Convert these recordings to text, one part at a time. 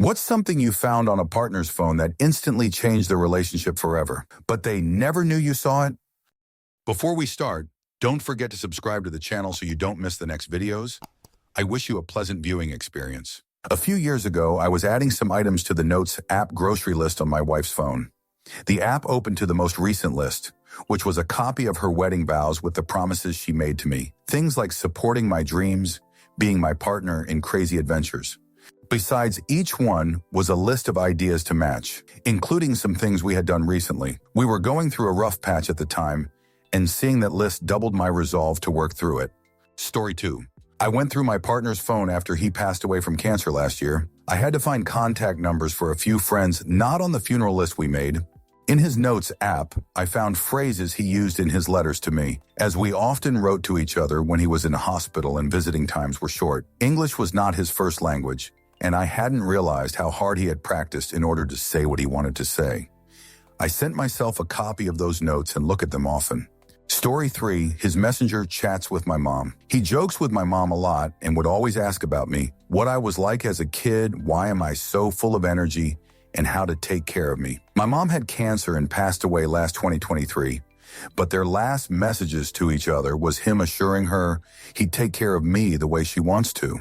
What's something you found on a partner's phone that instantly changed the relationship forever, but they never knew you saw it? Before we start, don't forget to subscribe to the channel so you don't miss the next videos. I wish you a pleasant viewing experience. A few years ago, I was adding some items to the Notes app grocery list on my wife's phone. The app opened to the most recent list, which was a copy of her wedding vows with the promises she made to me. Things like supporting my dreams, being my partner in crazy adventures. Besides each one was a list of ideas to match, including some things we had done recently. We were going through a rough patch at the time, and seeing that list doubled my resolve to work through it. Story 2. I went through my partner's phone after he passed away from cancer last year. I had to find contact numbers for a few friends not on the funeral list we made. In his Notes app, I found phrases he used in his letters to me, as we often wrote to each other when he was in a hospital and visiting times were short. English was not his first language, and I hadn't realized how hard he had practiced in order to say what he wanted to say. I sent myself a copy of those notes and look at them often. Story 3, his messenger chats with my mom. He jokes with my mom a lot and would always ask about me, what I was like as a kid, why am I so full of energy, and how to take care of me. My mom had cancer and passed away last 2023, but their last messages to each other was him assuring her he'd take care of me the way she wants to.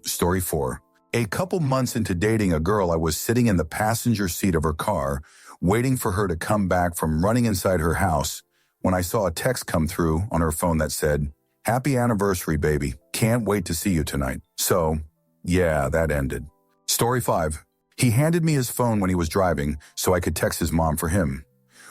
Story 4. A couple months into dating a girl, I was sitting in the passenger seat of her car, waiting for her to come back from running inside her house, when I saw a text come through on her phone that said, "Happy anniversary, baby. Can't wait to see you tonight." So, yeah, that ended. Story 5. He handed me his phone when he was driving so I could text his mom for him.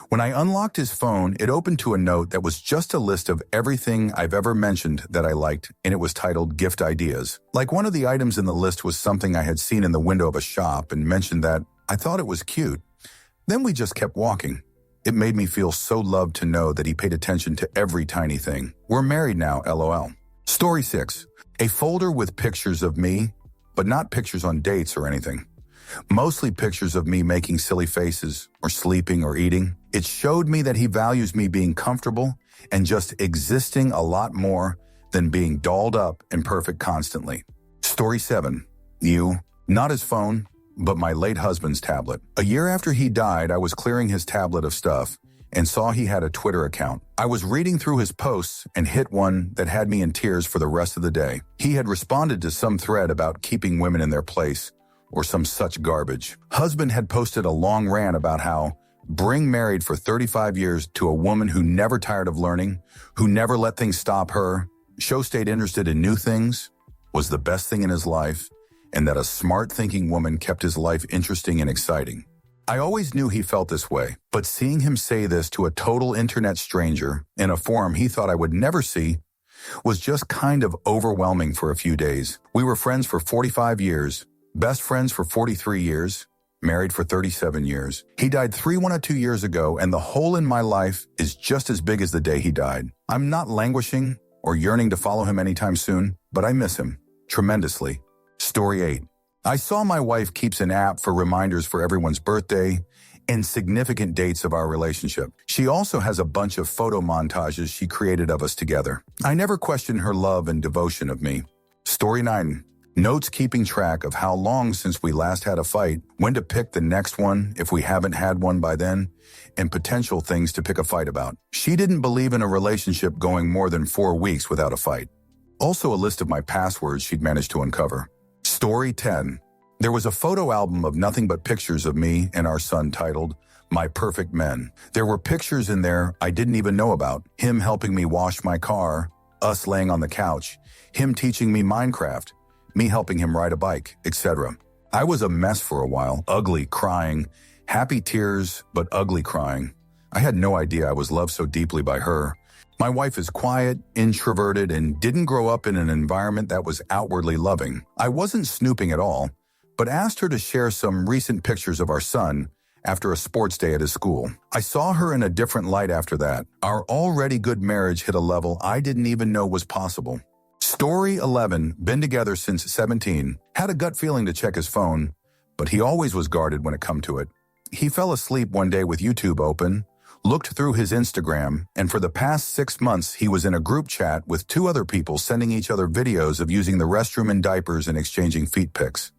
When I unlocked his phone, it opened to a note that was just a list of everything I've ever mentioned that I liked, and it was titled Gift Ideas. Like one of the items in the list was something I had seen in the window of a shop and mentioned that I thought it was cute. Then we just kept walking. It made me feel so loved to know that he paid attention to every tiny thing. We're married now, LOL. Story 6. A folder with pictures of me, but not pictures on dates or anything. Mostly pictures of me making silly faces or sleeping or eating. It showed me that he values me being comfortable and just existing a lot more than being dolled up and perfect constantly. Story 7. You, not his phone, but my late husband's tablet. A year after he died, I was clearing his tablet of stuff and saw he had a Twitter account. I was reading through his posts and hit one that had me in tears for the rest of the day. He had responded to some thread about keeping women in their place or some such garbage. Husband had posted a long rant about how being married for 35 years to a woman who never tired of learning, who never let things stop her, stayed interested in new things, was the best thing in his life, and that a smart thinking woman kept his life interesting and exciting. I always knew he felt this way, but seeing him say this to a total internet stranger in a forum he thought I would never see was just kind of overwhelming for a few days. We were friends for 45 years, best friends for 43 years, married for 37 years. He died 2 years ago, and the hole in my life is just as big as the day he died. I'm not languishing or yearning to follow him anytime soon, but I miss him tremendously. Story 8. I saw my wife keeps an app for reminders for everyone's birthday and significant dates of our relationship. She also has a bunch of photo montages she created of us together. I never questioned her love and devotion of me. Story 9. Notes keeping track of how long since we last had a fight, when to pick the next one if we haven't had one by then, and potential things to pick a fight about. She didn't believe in a relationship going more than 4 weeks without a fight. Also a list of my passwords she'd managed to uncover. Story 10. There was a photo album of nothing but pictures of me and our son titled, My Perfect Men. There were pictures in there I didn't even know about. Him helping me wash my car, us laying on the couch, him teaching me Minecraft, me helping him ride a bike, etc. I was a mess for a while, ugly, crying, happy tears, but ugly crying. I had no idea I was loved so deeply by her. My wife is quiet, introverted, and didn't grow up in an environment that was outwardly loving. I wasn't snooping at all, but asked her to share some recent pictures of our son after a sports day at his school. I saw her in a different light after that. Our already good marriage hit a level I didn't even know was possible. Story 11, been together since 17, had a gut feeling to check his phone, but he always was guarded when it come to it. He fell asleep one day with YouTube open, looked through his Instagram, and for the past 6 months he was in a group chat with 2 other people sending each other videos of using the restroom in diapers and exchanging feet pics.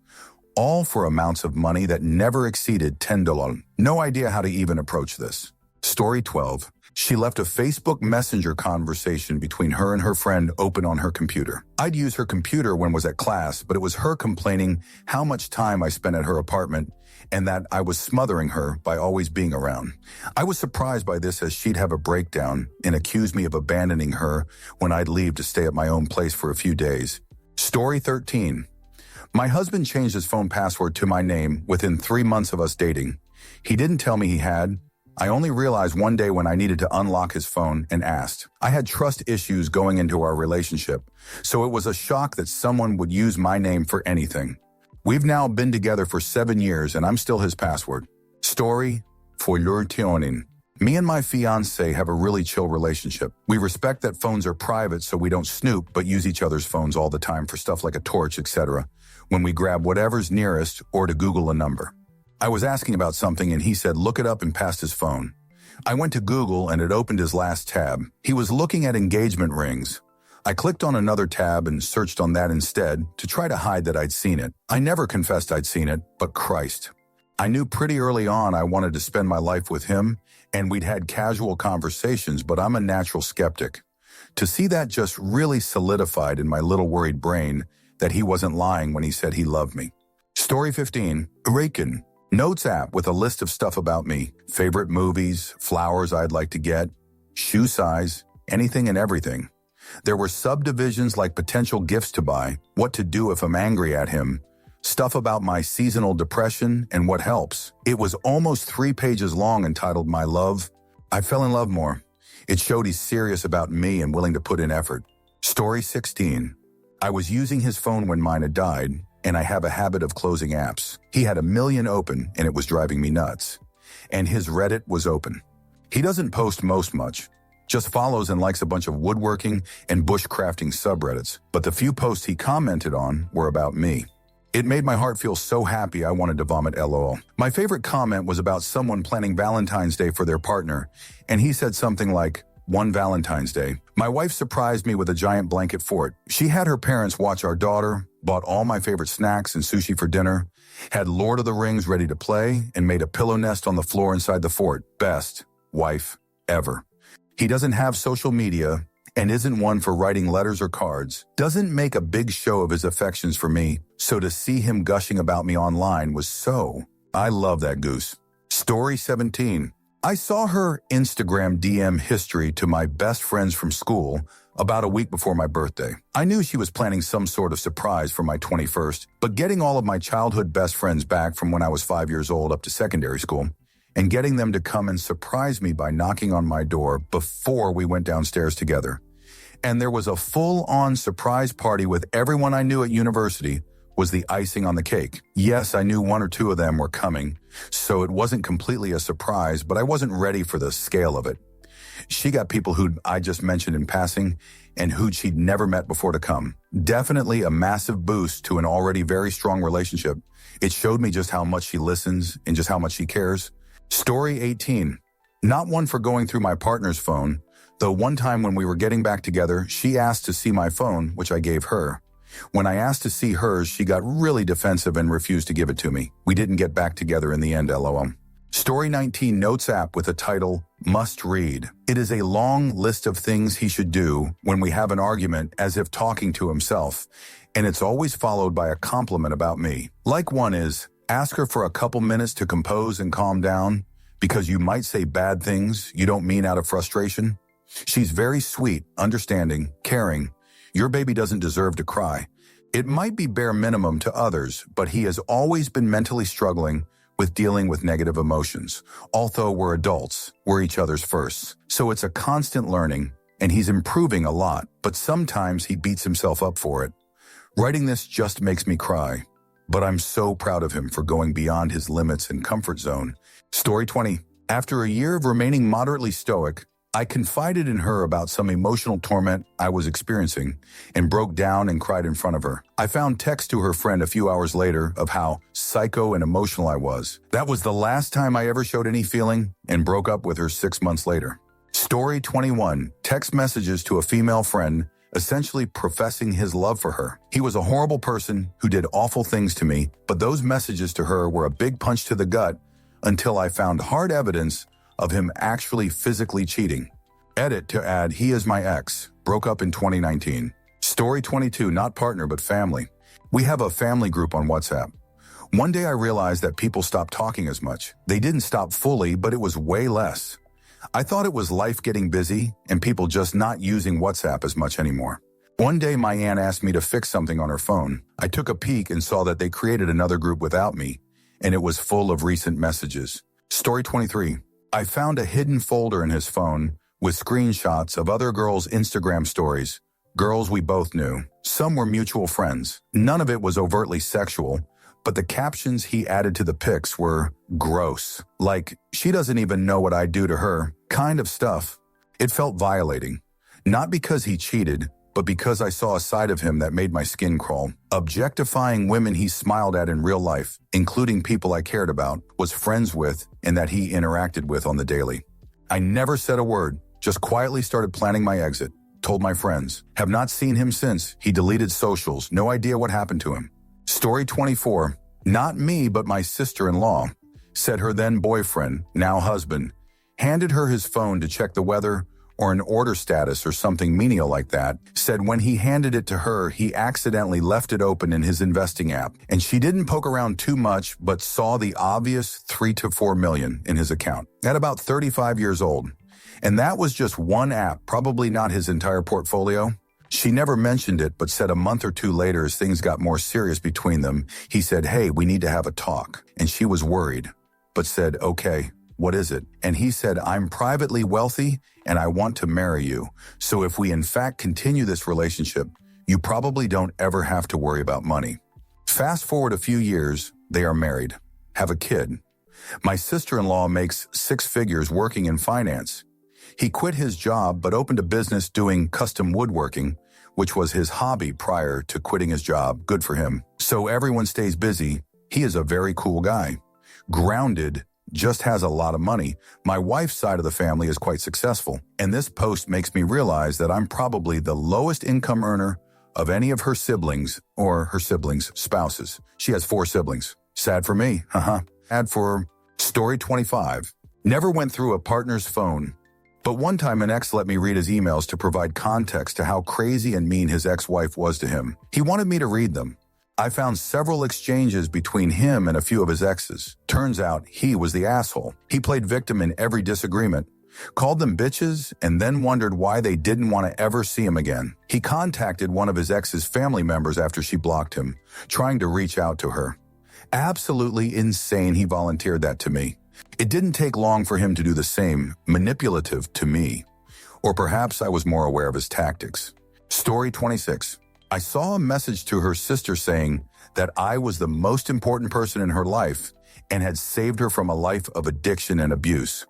all for amounts of money that never exceeded $10. No idea how to even approach this. Story 12. She left a Facebook Messenger conversation between her and her friend open on her computer. I'd use her computer when was at class, but it was her complaining how much time I spent at her apartment and that I was smothering her by always being around. I was surprised by this, as she'd have a breakdown and accuse me of abandoning her when I'd leave to stay at my own place for a few days. Story 13. My husband changed his phone password to my name within 3 months of us dating. He didn't tell me he had. I only realized one day when I needed to unlock his phone and asked. I had trust issues going into our relationship, so it was a shock that someone would use my name for anything. We've now been together for 7 years and I'm still his password. Story 14. Me and my fiancé have a really chill relationship. We respect that phones are private, so we don't snoop but use each other's phones all the time for stuff like a torch, etc. when we grab whatever's nearest or to Google a number. I was asking about something and he said, look it up, and passed his phone. I went to Google and it opened his last tab. He was looking at engagement rings. I clicked on another tab and searched on that instead to try to hide that I'd seen it. I never confessed I'd seen it, but Christ. I knew pretty early on I wanted to spend my life with him, and we'd had casual conversations, but I'm a natural skeptic. To see that just really solidified in my little worried brain that he wasn't lying when he said he loved me. Story 15. Raken. Notes app with a list of stuff about me. Favorite movies, flowers I'd like to get, shoe size, anything and everything. There were subdivisions like potential gifts to buy, what to do if I'm angry at him, stuff about my seasonal depression and what helps. It was almost 3 pages long, entitled My Love. I fell in love more. It showed he's serious about me and willing to put in effort. Story 16. I was using his phone when mine had died, and I have a habit of closing apps. He had 1 million open, and it was driving me nuts. And his Reddit was open. He doesn't post much, just follows and likes a bunch of woodworking and bushcrafting subreddits, but the few posts he commented on were about me. It made my heart feel so happy I wanted to vomit, LOL. My favorite comment was about someone planning Valentine's Day for their partner, and he said something like, one Valentine's Day. My wife surprised me with a giant blanket fort. She had her parents watch our daughter, bought all my favorite snacks and sushi for dinner, had Lord of the Rings ready to play, and made a pillow nest on the floor inside the fort. Best wife ever. He doesn't have social media and isn't one for writing letters or cards, doesn't make a big show of his affections for me, so to see him gushing about me online was I love that goose. Story 17. I saw her Instagram DM history to my best friends from school about a week before my birthday. I knew she was planning some sort of surprise for my 21st, but getting all of my childhood best friends back from when I was 5 years old up to secondary school, and getting them to come and surprise me by knocking on my door before we went downstairs together. And there was a full-on surprise party with everyone I knew at university was the icing on the cake. Yes, I knew 1 or 2 of them were coming, so it wasn't completely a surprise, but I wasn't ready for the scale of it. She got people who I just mentioned in passing and who she'd never met before to come. Definitely a massive boost to an already very strong relationship. It showed me just how much she listens and just how much she cares. Story 18. Not one for going through my partner's phone, though one time when we were getting back together, she asked to see my phone, which I gave her. When I asked to see hers, she got really defensive and refused to give it to me. We didn't get back together in the end, LOL. Story 19. Notes app with a title, Must Read. It is a long list of things he should do when we have an argument, as if talking to himself, and it's always followed by a compliment about me. Like one is, ask her for a couple minutes to compose and calm down, because you might say bad things you don't mean out of frustration. She's very sweet, understanding, caring. Your baby doesn't deserve to cry. It might be bare minimum to others, but he has always been mentally struggling with dealing with negative emotions. Although we're adults, we're each other's firsts. So it's a constant learning, and he's improving a lot, but sometimes he beats himself up for it. Writing this just makes me cry, but I'm so proud of him for going beyond his limits and comfort zone. Story 20. After a year of remaining moderately stoic, I confided in her about some emotional torment I was experiencing and broke down and cried in front of her. I found text to her friend a few hours later of how psycho and emotional I was. That was the last time I ever showed any feeling, and broke up with her 6 months later. Story 21. Text messages to a female friend essentially professing his love for her. He was a horrible person who did awful things to me, but those messages to her were a big punch to the gut until I found hard evidence of him actually physically cheating. Edit to add, he is my ex. Broke up in 2019. Story 22, not partner but family. We have a family group on WhatsApp. One day I realized that people stopped talking as much. They didn't stop fully, but it was way less. I thought it was life getting busy and people just not using WhatsApp as much anymore. One day my aunt asked me to fix something on her phone. I took a peek and saw that they created another group without me, and it was full of recent messages. Story 23. I found a hidden folder in his phone with screenshots of other girls' Instagram stories, girls we both knew. Some were mutual friends. None of it was overtly sexual, but the captions he added to the pics were gross. Like, she doesn't even know what I do to her, kind of stuff. It felt violating. Not because he cheated, but because I saw a side of him that made my skin crawl. Objectifying women he smiled at in real life, including people I cared about, was friends with, and that he interacted with on the daily. I never said a word, just quietly started planning my exit. Told my friends. Have not seen him since. He deleted socials. No idea what happened to him. Story 24. Not me, but my sister-in-law, said her then boyfriend, now husband, handed her his phone to check the weather or an order status or something menial like that, said when he handed it to her, he accidentally left it open in his investing app, and she didn't poke around too much but saw the obvious 3 to 4 million in his account at about 35 years old. And that was just one app, probably not his entire portfolio. She never mentioned it, but said a month or two later, as things got more serious between them, he said, hey, we need to have a talk. And she was worried, but said, okay, what is it? And he said, I'm privately wealthy and I want to marry you. So if we in fact continue this relationship, you probably don't ever have to worry about money. Fast forward a few years, they are married, have a kid. My sister-in-law makes 6 figures working in finance. He quit his job but opened a business doing custom woodworking, which was his hobby prior to quitting his job. Good for him. So everyone stays busy. He is a very cool guy. Grounded, just has a lot of money. My wife's side of the family is quite successful. And this post makes me realize that I'm probably the lowest income earner of any of her siblings or her siblings' spouses. She has 4 siblings. Sad for me. Sad for Story 25. Never went through a partner's phone. But one time an ex let me read his emails to provide context to how crazy and mean his ex-wife was to him. He wanted me to read them. I found several exchanges between him and a few of his exes. Turns out he was the asshole. He played victim in every disagreement, called them bitches, and then wondered why they didn't want to ever see him again. He contacted one of his ex's family members after she blocked him, trying to reach out to her. Absolutely insane he volunteered that to me. It didn't take long for him to do the same, manipulative to me. Or perhaps I was more aware of his tactics. Story 26. I saw a message to her sister saying that I was the most important person in her life and had saved her from a life of addiction and abuse.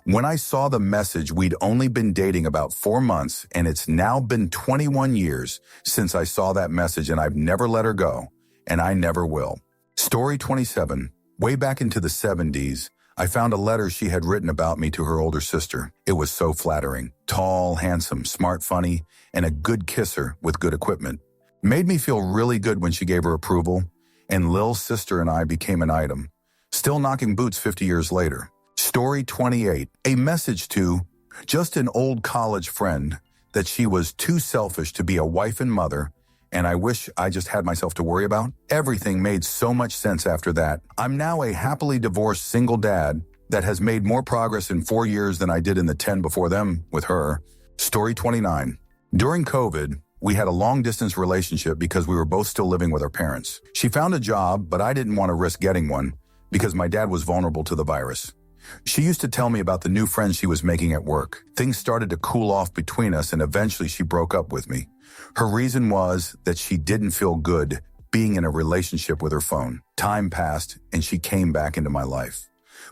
When I saw the message, we'd only been dating about 4 months, and it's now been 21 years since I saw that message, and I've never let her go, and I never will. Story 27. Way back into the 70s, I found a letter she had written about me to her older sister. It was so flattering. Tall, handsome, smart, funny, and a good kisser with good equipment. Made me feel really good when she gave her approval, and Lil's sister and I became an item. Still knocking boots 50 years later. Story 28. A message to just an old college friend that she was too selfish to be a wife and mother, and I wish I just had myself to worry about. Everything made so much sense after that. I'm now a happily divorced single dad that has made more progress in 4 years than I did in the 10 before them with her. Story 29. During COVID, we had a long-distance relationship because we were both still living with our parents. She found a job, but I didn't want to risk getting one because my dad was vulnerable to the virus. She used to tell me about the new friends she was making at work. Things started to cool off between us, and eventually she broke up with me. Her reason was that she didn't feel good being in a relationship with her phone. Time passed, and she came back into my life.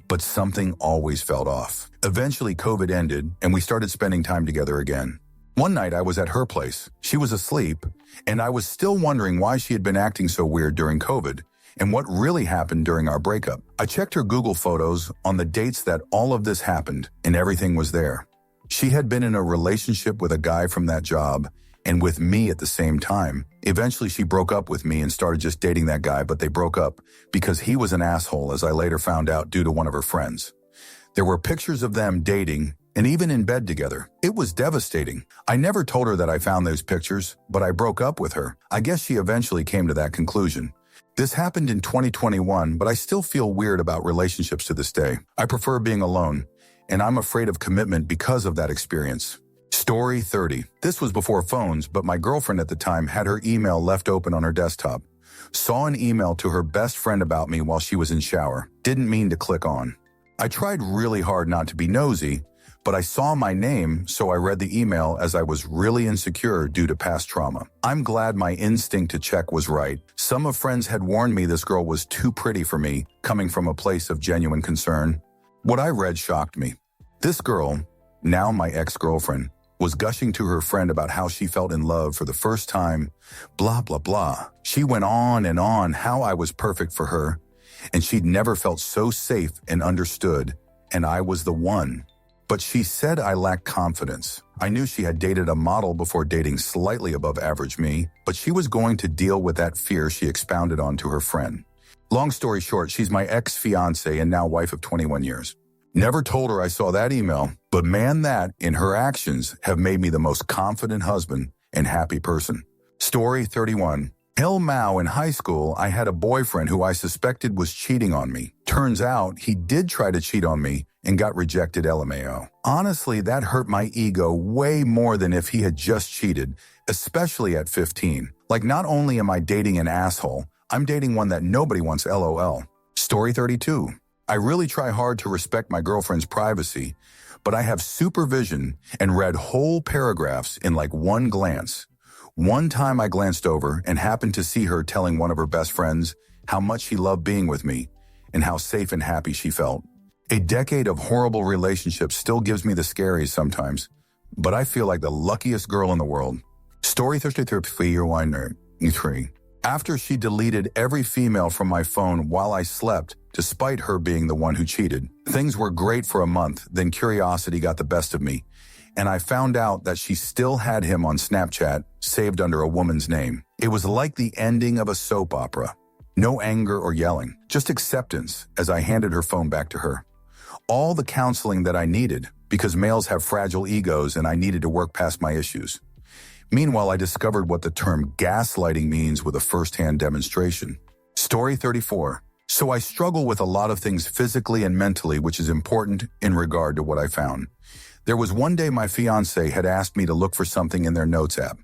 But something always felt off. Eventually, COVID ended, and we started spending time together again. One night, I was at her place. She was asleep, and I was still wondering why she had been acting so weird during COVID and what really happened during our breakup. I checked her Google photos on the dates that all of this happened, and everything was there. She had been in a relationship with a guy from that job and with me at the same time. Eventually, she broke up with me and started just dating that guy, but they broke up because he was an asshole, as I later found out due to one of her friends. There were pictures of them dating and even in bed together. It was devastating. I never told her that I found those pictures, but I broke up with her. I guess she eventually came to that conclusion. This happened in 2021, but I still feel weird about relationships to this day. I prefer being alone, and I'm afraid of commitment because of that experience. Story 30. This was before phones, but my girlfriend at the time had her email left open on her desktop. Saw an email to her best friend about me while she was in shower. Didn't mean to click on. I tried really hard not to be nosy, but I saw my name, so I read the email as I was really insecure due to past trauma. I'm glad my instinct to check was right. Some of friends had warned me this girl was too pretty for me, coming from a place of genuine concern. What I read shocked me. This girl, now my ex-girlfriend, was gushing to her friend about how she felt in love for the first time, blah, blah, blah. She went on and on how I was perfect for her, and she'd never felt so safe and understood, and I was the one. But she said I lacked confidence. I knew she had dated a model before dating slightly above average me, but she was going to deal with that fear she expounded on to her friend. Long story short, she's my ex-fiancé and now wife of 21 years. Never told her I saw that email, but man, that, in her actions, have made me the most confident husband and happy person. Story 31. Hell Mao, in high school, I had a boyfriend who I suspected was cheating on me. Turns out he did try to cheat on me and got rejected LMAO. Honestly, that hurt my ego way more than if he had just cheated, especially at 15. Like, not only am I dating an asshole, I'm dating one that nobody wants, LOL. Story 32. I really try hard to respect my girlfriend's privacy, but I have supervision and read whole paragraphs in like one glance. One time I glanced over and happened to see her telling one of her best friends how much she loved being with me and how safe and happy she felt. A decade of horrible relationships still gives me the scaries sometimes, but I feel like the luckiest girl in the world. Story 33. After she deleted every female from my phone while I slept, despite her being the one who cheated, things were great for a month, then curiosity got the best of me, and I found out that she still had him on Snapchat, saved under a woman's name. It was like the ending of a soap opera. No anger or yelling, just acceptance as I handed her phone back to her. All the counseling that I needed, because males have fragile egos and I needed to work past my issues. Meanwhile, I discovered what the term gaslighting means with a first-hand demonstration. Story 34. So I struggle with a lot of things physically and mentally, which is important in regard to what I found. There was one day my fiancé had asked me to look for something in their notes app.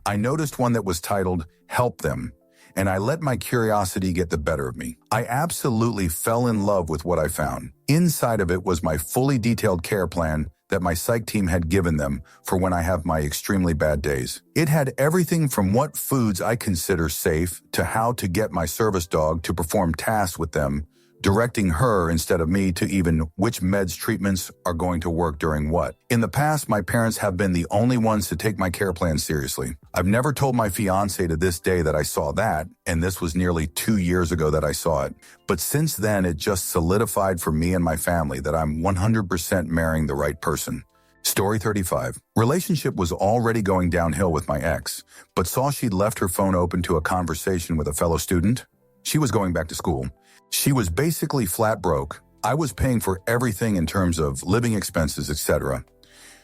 I noticed one that was titled, Help Them, and I let my curiosity get the better of me. I absolutely fell in love with what I found. Inside of it was my fully detailed care plan that my psych team had given them for when I have my extremely bad days. It had everything from what foods I consider safe to how to get my service dog to perform tasks with them, directing her instead of me to even which meds treatments are going to work during what. In the past, my parents have been the only ones to take my care plan seriously. I've never told my fiancé to this day that I saw that, and this was nearly 2 years ago that I saw it. But since then, it just solidified for me and my family that I'm 100% marrying the right person. Story 35. Relationship was already going downhill with my ex, but saw she'd left her phone open to a conversation with a fellow student. She was going back to school. She was basically flat broke. I was paying for everything in terms of living expenses, etc.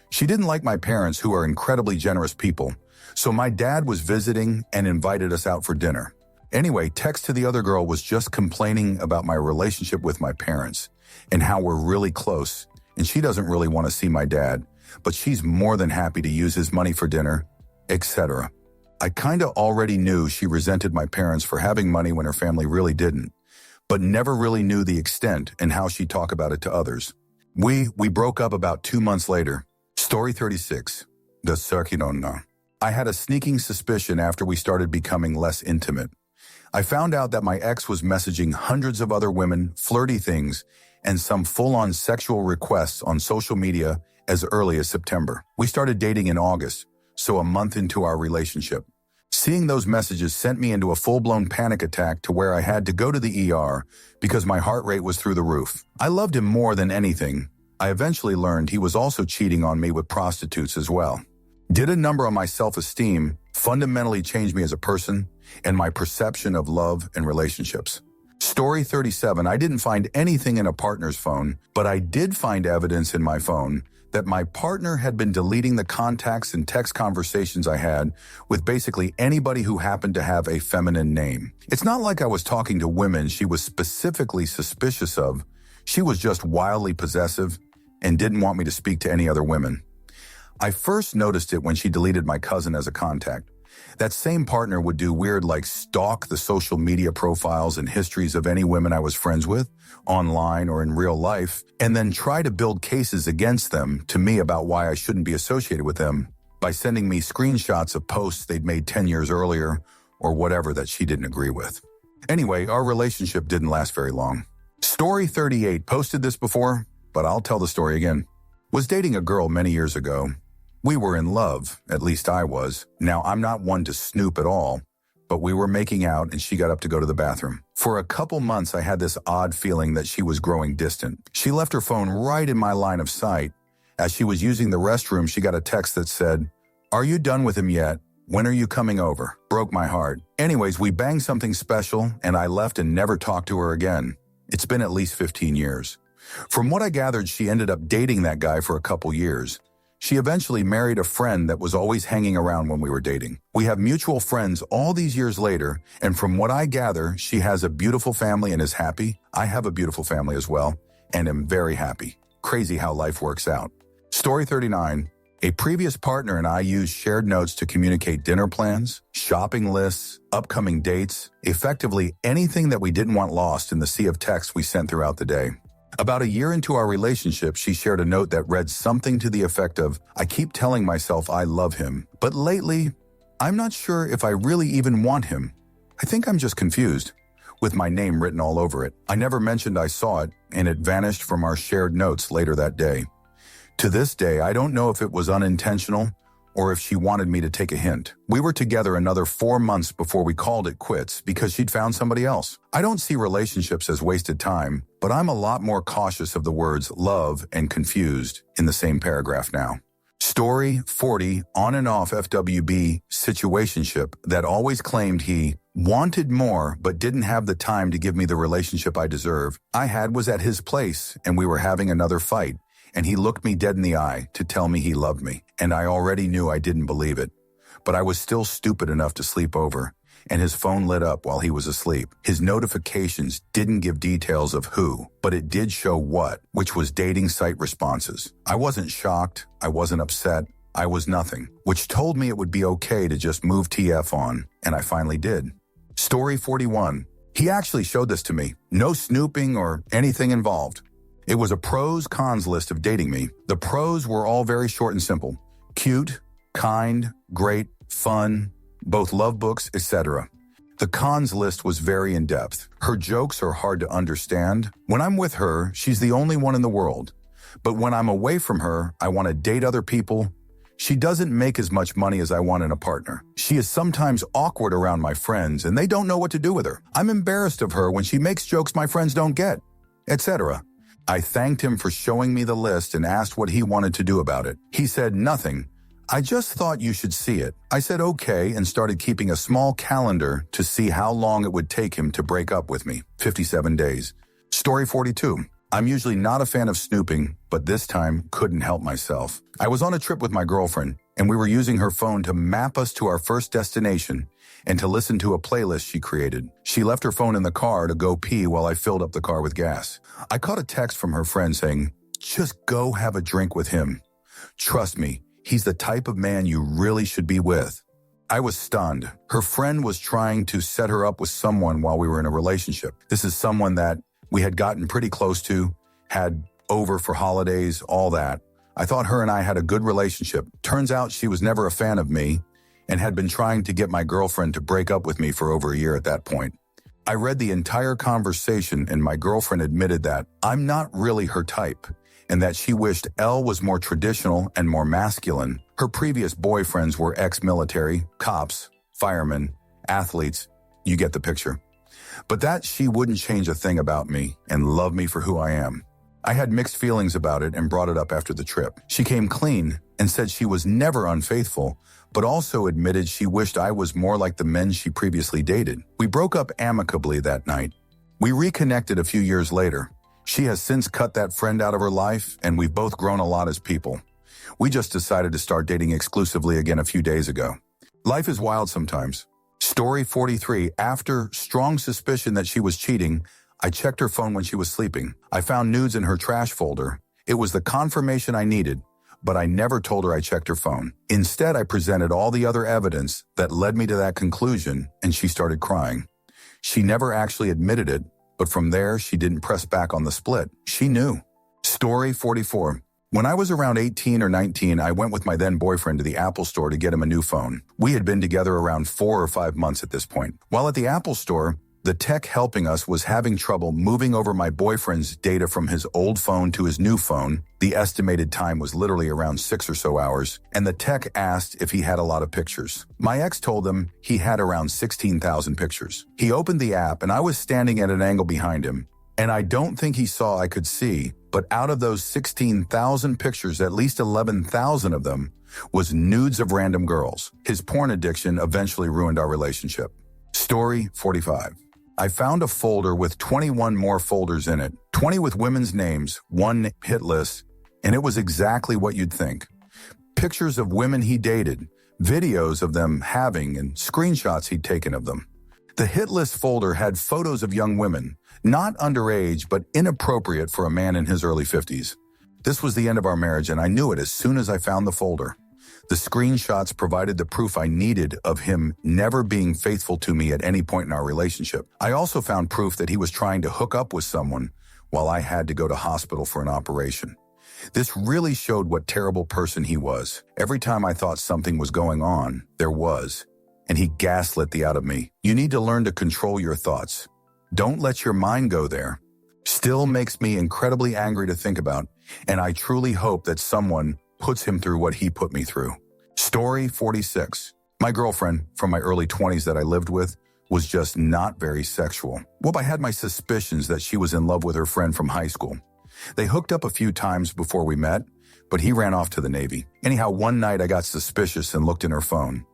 She didn't like my parents, who are incredibly generous people, so my dad was visiting and invited us out for dinner. Anyway, text to the other girl was just complaining about my relationship with my parents and how we're really close, and she doesn't really want to see my dad, but she's more than happy to use his money for dinner, etc. I kinda already knew she resented my parents for having money when her family really didn't, but never really knew the extent and how she'd talk about it to others. We broke up about 2 months later. Story 36. The Circunona. I had a sneaking suspicion after we started becoming less intimate. I found out that my ex was messaging hundreds of other women, flirty things, and some full-on sexual requests on social media as early as September. We started dating in August, so a month into our relationship. Seeing those messages sent me into a full-blown panic attack to where I had to go to the ER because my heart rate was through the roof. I loved him more than anything. I eventually learned he was also cheating on me with prostitutes as well. Did a number on my self-esteem fundamentally change me as a person and my perception of love and relationships? Story 37, I didn't find anything in a partner's phone, but I did find evidence in my phone that my partner had been deleting the contacts and text conversations I had with basically anybody who happened to have a feminine name. It's not like I was talking to women she was specifically suspicious of. She was just wildly possessive and didn't want me to speak to any other women. I first noticed it when she deleted my cousin as a contact. That same partner would do weird like stalk the social media profiles and histories of any women I was friends with, online or in real life, and then try to build cases against them to me about why I shouldn't be associated with them by sending me screenshots of posts they'd made 10 years earlier or whatever that she didn't agree with. Anyway, our relationship didn't last very long. Story 38, posted this before, but I'll tell the story again. Was dating a girl many years ago. We were in love, at least I was. Now, I'm not one to snoop at all, but we were making out and she got up to go to the bathroom. For a couple months, I had this odd feeling that she was growing distant. She left her phone right in my line of sight. As she was using the restroom, she got a text that said, "Are you done with him yet? When are you coming over?" Broke my heart. Anyways, we banged something special and I left and never talked to her again. It's been at least 15 years. From what I gathered, she ended up dating that guy for a couple years. She eventually married a friend that was always hanging around when we were dating. We have mutual friends all these years later, and from what I gather, she has a beautiful family and is happy. I have a beautiful family as well, and am very happy. Crazy how life works out. Story 39. A previous partner and I used shared notes to communicate dinner plans, shopping lists, upcoming dates, effectively anything that we didn't want lost in the sea of texts we sent throughout the day. About a year into our relationship, she shared a note that read something to the effect of, "I keep telling myself I love him, but lately, I'm not sure if I really even want him. I think I'm just confused," with my name written all over it. I never mentioned I saw it, and it vanished from our shared notes later that day. To this day, I don't know if it was unintentional or if she wanted me to take a hint. We were together another 4 months before we called it quits because she'd found somebody else. I don't see relationships as wasted time, but I'm a lot more cautious of the words love and confused in the same paragraph now. Story 40, on and off FWB situationship that always claimed he wanted more but didn't have the time to give me the relationship I deserve. I had was at his place and we were having another fight. And he looked me dead in the eye to tell me he loved me, and I already knew I didn't believe it. But I was still stupid enough to sleep over, and his phone lit up while he was asleep. His notifications didn't give details of who, but it did show what, which was dating site responses. I wasn't shocked, I wasn't upset, I was nothing, which told me it would be okay to just move TF on, and I finally did. Story 41. He actually showed this to me. No snooping or anything involved. It was a pros-cons list of dating me. The pros were all very short and simple. Cute, kind, great, fun, both love books, etc. The cons list was very in-depth. Her jokes are hard to understand. When I'm with her, she's the only one in the world. But when I'm away from her, I want to date other people. She doesn't make as much money as I want in a partner. She is sometimes awkward around my friends, and they don't know what to do with her. I'm embarrassed of her when she makes jokes my friends don't get, etc. I thanked him for showing me the list and asked what he wanted to do about it. He said nothing. "I just thought you should see it." I said okay and started keeping a small calendar to see how long it would take him to break up with me. 57 days. Story 42. I'm usually not a fan of snooping, but this time couldn't help myself. I was on a trip with my girlfriend, and we were using her phone to map us to our first destination and to listen to a playlist she created. She left her phone in the car to go pee while I filled up the car with gas. I caught a text from her friend saying, "Just go have a drink with him. Trust me, he's the type of man you really should be with." I was stunned. Her friend was trying to set her up with someone while we were in a relationship. This is someone that we had gotten pretty close to, had over for holidays, all that. I thought her and I had a good relationship. Turns out she was never a fan of me and had been trying to get my girlfriend to break up with me for over a year at that point. I read the entire conversation and my girlfriend admitted that I'm not really her type and that she wished Elle was more traditional and more masculine. Her previous boyfriends were ex-military, cops, firemen, athletes. You get the picture. But that she wouldn't change a thing about me and love me for who I am. I had mixed feelings about it and brought it up after the trip. She came clean and said she was never unfaithful, but also admitted she wished I was more like the men she previously dated. We broke up amicably that night. We reconnected a few years later. She has since cut that friend out of her life, and we've both grown a lot as people. We just decided to start dating exclusively again a few days ago. Life is wild sometimes. Story 43. After strong suspicion that she was cheating, I checked her phone when she was sleeping. I found nudes in her trash folder. It was the confirmation I needed, but I never told her I checked her phone. Instead, I presented all the other evidence that led me to that conclusion, and she started crying. She never actually admitted it, but from there, she didn't press back on the split. She knew. Story 44. When I was around 18 or 19, I went with my then boyfriend to the Apple store to get him a new phone. We had been together around 4 or 5 months at this point. While at the Apple store, the tech helping us was having trouble moving over my boyfriend's data from his old phone to his new phone. The estimated time was literally around 6 or so hours, and the tech asked if he had a lot of pictures. My ex told him he had around 16,000 pictures. He opened the app, and I was standing at an angle behind him, and I don't think he saw I could see, but out of those 16,000 pictures, at least 11,000 of them was nudes of random girls. His porn addiction eventually ruined our relationship. Story 45. I found a folder with 21 more folders in it, 20 with women's names, 1 hit list, and it was exactly what you'd think. Pictures of women he dated, videos of them having, and screenshots he'd taken of them. The hit list folder had photos of young women, not underage, but inappropriate for a man in his early 50s. This was the end of our marriage, and I knew it as soon as I found the folder. The screenshots provided the proof I needed of him never being faithful to me at any point in our relationship. I also found proof that he was trying to hook up with someone while I had to go to hospital for an operation. This really showed what terrible person he was. Every time I thought something was going on, there was, and he gaslit the out of me. You need to learn to control your thoughts. Don't let your mind go there. Still makes me incredibly angry to think about, and I truly hope that someone puts him through what he put me through. Story 46. My girlfriend from my early 20s that I lived with was just not very sexual. Well, I had my suspicions that she was in love with her friend from high school. They hooked up a few times before we met, but he ran off to the Navy. Anyhow, one night I got suspicious and looked in her phone.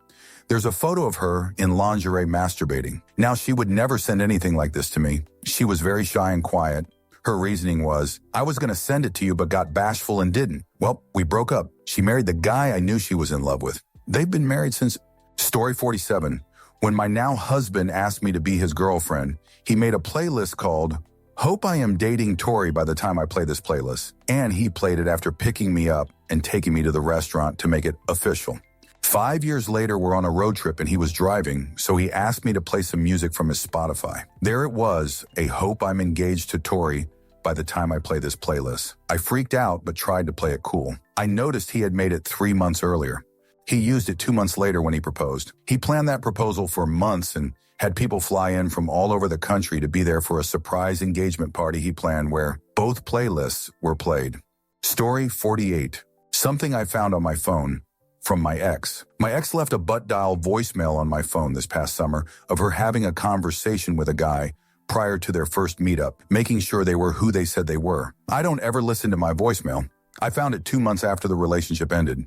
There's a photo of her in lingerie masturbating. Now, she would never send anything like this to me. She was very shy and quiet. Her reasoning was, I was going to send it to you but got bashful and didn't. Well, we broke up. She married the guy I knew she was in love with. They've been married since... Story 47. When my now husband asked me to be his girlfriend, he made a playlist called Hope I Am Dating Tori by the time I play this playlist. And he played it after picking me up and taking me to the restaurant to make it official. 5 years later, we're on a road trip and he was driving, so he asked me to play some music from his Spotify. There it was, a Hope I'm Engaged to Tori by the time I play this playlist. I freaked out but tried to play it cool. I noticed he had made it 3 months earlier. He used it 2 months later when he proposed. He planned that proposal for months and had people fly in from all over the country to be there for a surprise engagement party he planned where both playlists were played. Story 48. Something I found on my phone from my ex. My ex left a butt dial voicemail on my phone this past summer of her having a conversation with a guy prior to their first meetup, making sure they were who they said they were. I don't ever listen to my voicemail. I found it 2 months after the relationship ended.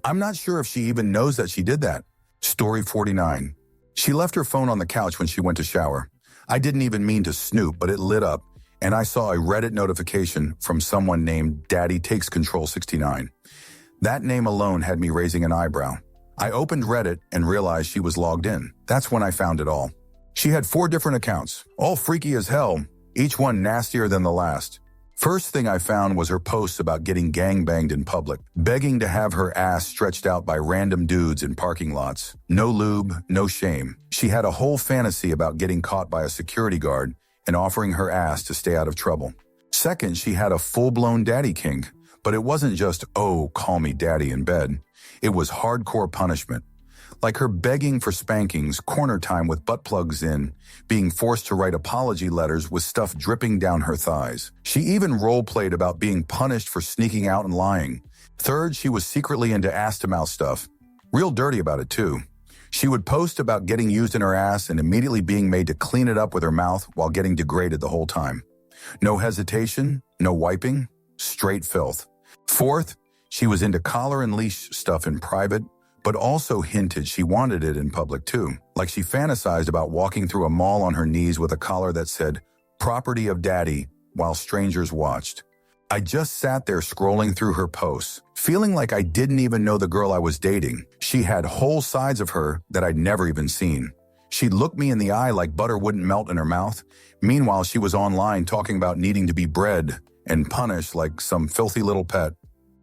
I'm not sure if she even knows that she did that. Story 49. She left her phone on the couch when she went to shower. I didn't even mean to snoop, but it lit up, and I saw a Reddit notification from someone named Daddy Takes Control 69. That name alone had me raising an eyebrow. I opened Reddit and realized she was logged in. That's when I found it all. She had 4 different accounts, all freaky as hell, each one nastier than the last. First thing I found was her posts about getting gangbanged in public, begging to have her ass stretched out by random dudes in parking lots. No lube, no shame. She had a whole fantasy about getting caught by a security guard and offering her ass to stay out of trouble. Second, she had a full-blown daddy kink. But it wasn't just, oh, call me daddy in bed. It was hardcore punishment. Like her begging for spankings, corner time with butt plugs in, being forced to write apology letters with stuff dripping down her thighs. She even role-played about being punished for sneaking out and lying. Third, she was secretly into ass-to-mouth stuff. Real dirty about it, too. She would post about getting used in her ass and immediately being made to clean it up with her mouth while getting degraded the whole time. No hesitation, No wiping, straight filth. Fourth, she was into collar and leash stuff in private, but also hinted she wanted it in public too. Like she fantasized about walking through a mall on her knees with a collar that said, "Property of Daddy," while strangers watched. I just sat there scrolling through her posts, feeling like I didn't even know the girl I was dating. She had whole sides of her that I'd never even seen. She'd look me in the eye like butter wouldn't melt in her mouth. Meanwhile, she was online talking about needing to be bred and punished like some filthy little pet.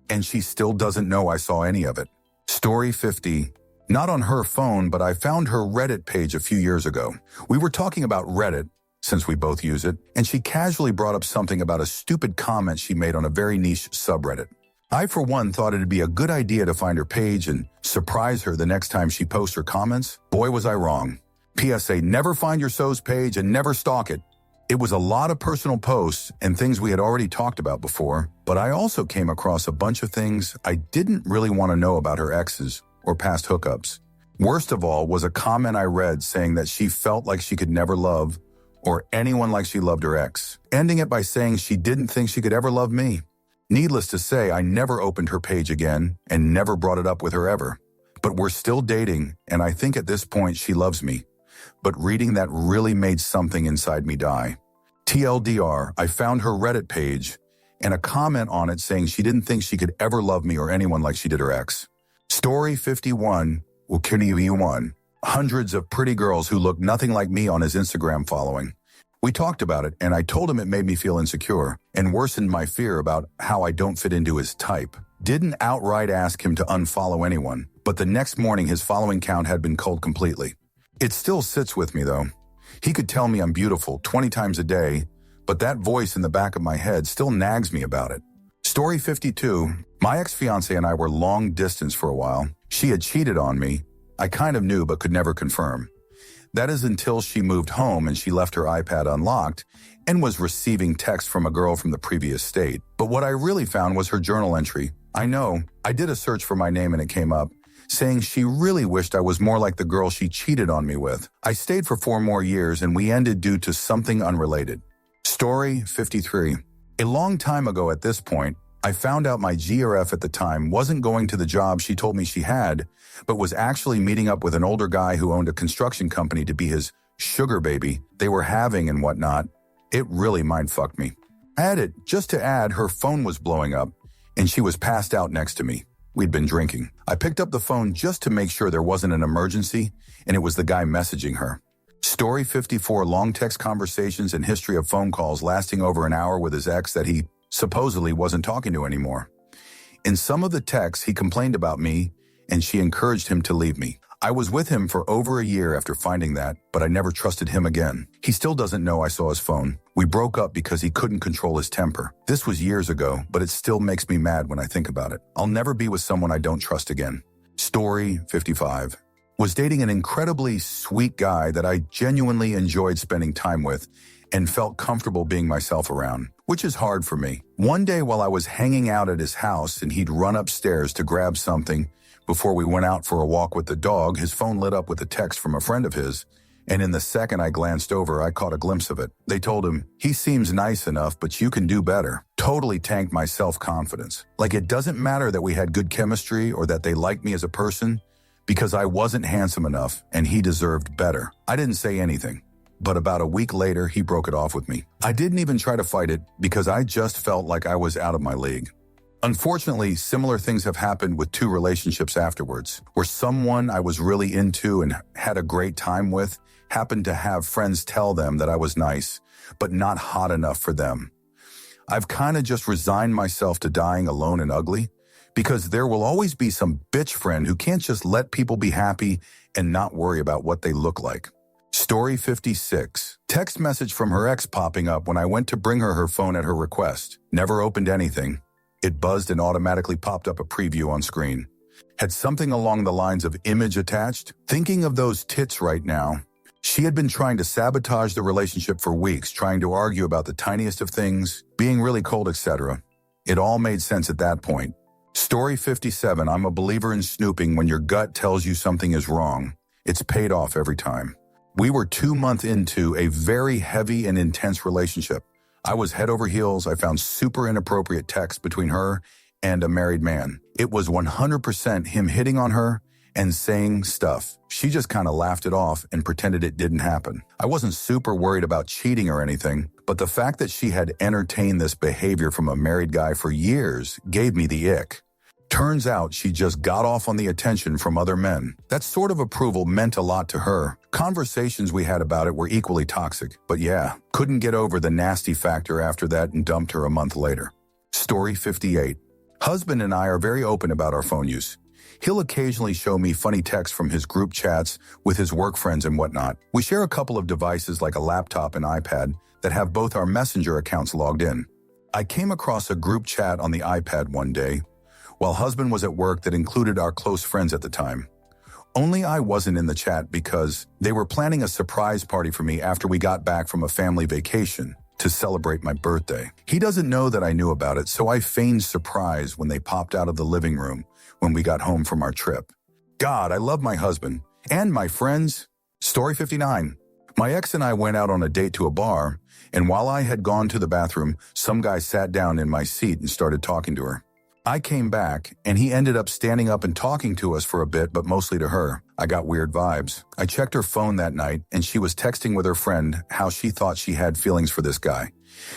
And she still doesn't know I saw any of it. Story 50. Not on her phone, but I found her Reddit page a few years ago. We were talking about Reddit, since we both use it, and she casually brought up something about a stupid comment she made on a very niche subreddit. I, for one, thought it'd be a good idea to find her page and surprise her the next time she posts her comments. Boy, was I wrong. PSA, never find your SO's page and never stalk it. It was a lot of personal posts and things we had already talked about before, but I also came across a bunch of things I didn't really want to know about her exes or past hookups. Worst of all was a comment I read saying that she felt like she could never love or anyone like she loved her ex, ending it by saying she didn't think she could ever love me. Needless to say, I never opened her page again and never brought it up with her ever. But we're still dating, and I think at this point she loves me. But reading that really made something inside me die. TLDR, I found her Reddit page and a comment on it saying she didn't think she could ever love me or anyone like she did her ex. Story 51, Ukini1. Hundreds of pretty girls who look nothing like me on his Instagram following. We talked about it, and I told him it made me feel insecure and worsened my fear about how I don't fit into his type. Didn't outright ask him to unfollow anyone, but the next morning his following count had been culled completely. It still sits with me, though. He could tell me I'm beautiful 20 times a day, but that voice in the back of my head still nags me about it. Story 52. My ex-fiancée and I were long distance for a while. She had cheated on me. I kind of knew but could never confirm. That is until she moved home and she left her iPad unlocked and was receiving texts from a girl from the previous state. But what I really found was her journal entry. I know, I did a search for my name and it came up, saying she really wished I was more like the girl she cheated on me with. I stayed for 4 more years and we ended due to something unrelated. Story 53. A long time ago at this point, I found out my GRF at the time wasn't going to the job she told me she had, but was actually meeting up with an older guy who owned a construction company to be his sugar baby they were having and whatnot. It really mind-fucked me. Added, just to add, her phone was blowing up, and she was passed out next to me. We'd been drinking. I picked up the phone just to make sure there wasn't an emergency, and it was the guy messaging her. Story 54, long text conversations and history of phone calls lasting over an hour with his ex that he supposedly wasn't talking to anymore. In some of the texts, he complained about me, and she encouraged him to leave me. I was with him for over a year after finding that, but I never trusted him again. He still doesn't know I saw his phone. We broke up because he couldn't control his temper. This was years ago, but it still makes me mad when I think about it. I'll never be with someone I don't trust again. Story 55. Was dating an incredibly sweet guy that I genuinely enjoyed spending time with and felt comfortable being myself around, which is hard for me. One day while I was hanging out at his house and he'd run upstairs to grab something before we went out for a walk with the dog, his phone lit up with a text from a friend of his, and in the second I glanced over, I caught a glimpse of it. They told him, "He seems nice enough, but you can do better." Totally tanked my self-confidence. Like it doesn't matter that we had good chemistry or that they liked me as a person, because I wasn't handsome enough and he deserved better. I didn't say anything. But about a week later, he broke it off with me. I didn't even try to fight it because I just felt like I was out of my league. Unfortunately, similar things have happened with 2 relationships afterwards, where someone I was really into and had a great time with happened to have friends tell them that I was nice, but not hot enough for them. I've kind of just resigned myself to dying alone and ugly, because there will always be some bitch friend who can't just let people be happy and not worry about what they look like. Story 56. Text message from her ex popping up when I went to bring her phone at her request. Never opened anything. It buzzed and automatically popped up a preview on screen. Had something along the lines of image attached. Thinking of those tits right now. She had been trying to sabotage the relationship for weeks, trying to argue about the tiniest of things, being really cold, etc. It all made sense at that point. Story 57. I'm a believer in snooping when your gut tells you something is wrong. It's paid off every time. We were 2 months into a very heavy and intense relationship. I was head over heels. I found super inappropriate texts between her and a married man. It was 100% him hitting on her and saying stuff. She just kind of laughed it off and pretended it didn't happen. I wasn't super worried about cheating or anything, but the fact that she had entertained this behavior from a married guy for years gave me the ick. Turns out she just got off on the attention from other men. That sort of approval meant a lot to her. Conversations we had about it were equally toxic, but yeah, couldn't get over the nasty factor after that and dumped her a month later. Story 58. Husband and I are very open about our phone use. He'll occasionally show me funny texts from his group chats with his work friends and whatnot. We share a couple of devices like a laptop and iPad that have both our Messenger accounts logged in. I came across a group chat on the iPad one day while husband was at work that included our close friends at the time. Only I wasn't in the chat because they were planning a surprise party for me after we got back from a family vacation to celebrate my birthday. He doesn't know that I knew about it, so I feigned surprise when they popped out of the living room when we got home from our trip. God, I love my husband and my friends. Story 59. My ex and I went out on a date to a bar, and while I had gone to the bathroom, some guy sat down in my seat and started talking to her. I came back, and he ended up standing up and talking to us for a bit, but mostly to her. I got weird vibes. I checked her phone that night, and she was texting with her friend how she thought she had feelings for this guy.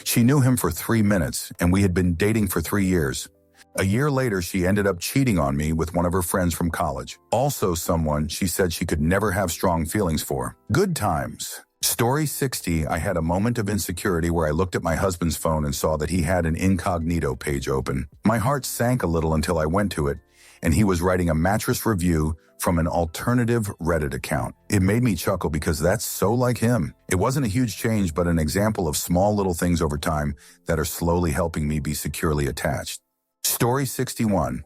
She knew him for 3 minutes, and we had been dating for 3 years. A year later, she ended up cheating on me with one of her friends from college. Also someone she said she could never have strong feelings for. Good times. Story 60, I had a moment of insecurity where I looked at my husband's phone and saw that he had an incognito page open. My heart sank a little until I went to it, and he was writing a mattress review from an alternative Reddit account. It made me chuckle because that's so like him. It wasn't a huge change, but an example of small little things over time that are slowly helping me be securely attached. Story 61.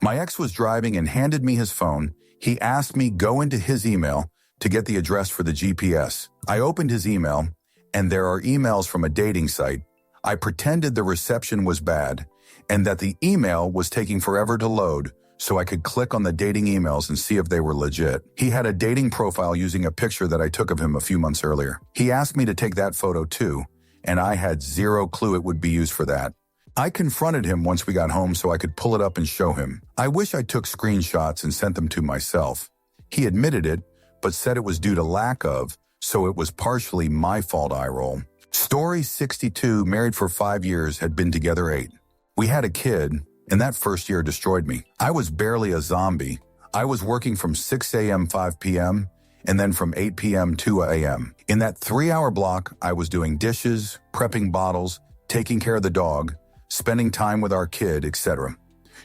My ex was driving and handed me his phone. He asked me go into his email to get the address for the GPS. I opened his email, and there are emails from a dating site. I pretended the reception was bad and that the email was taking forever to load so I could click on the dating emails and see if they were legit. He had a dating profile using a picture that I took of him a few months earlier. He asked me to take that photo too, and I had zero clue it would be used for that. I confronted him once we got home so I could pull it up and show him. I wish I took screenshots and sent them to myself. He admitted it, but said it was due to lack of, so it was partially my fault. I roll. Story 62, married for 5 years, had been together 8. We had a kid, and that first year destroyed me. I was barely a zombie. I was working from 6 a.m., 5 p.m., and then from 8 p.m. 2 a.m. In that 3-hour block, I was doing dishes, prepping bottles, taking care of the dog, spending time with our kid, etc.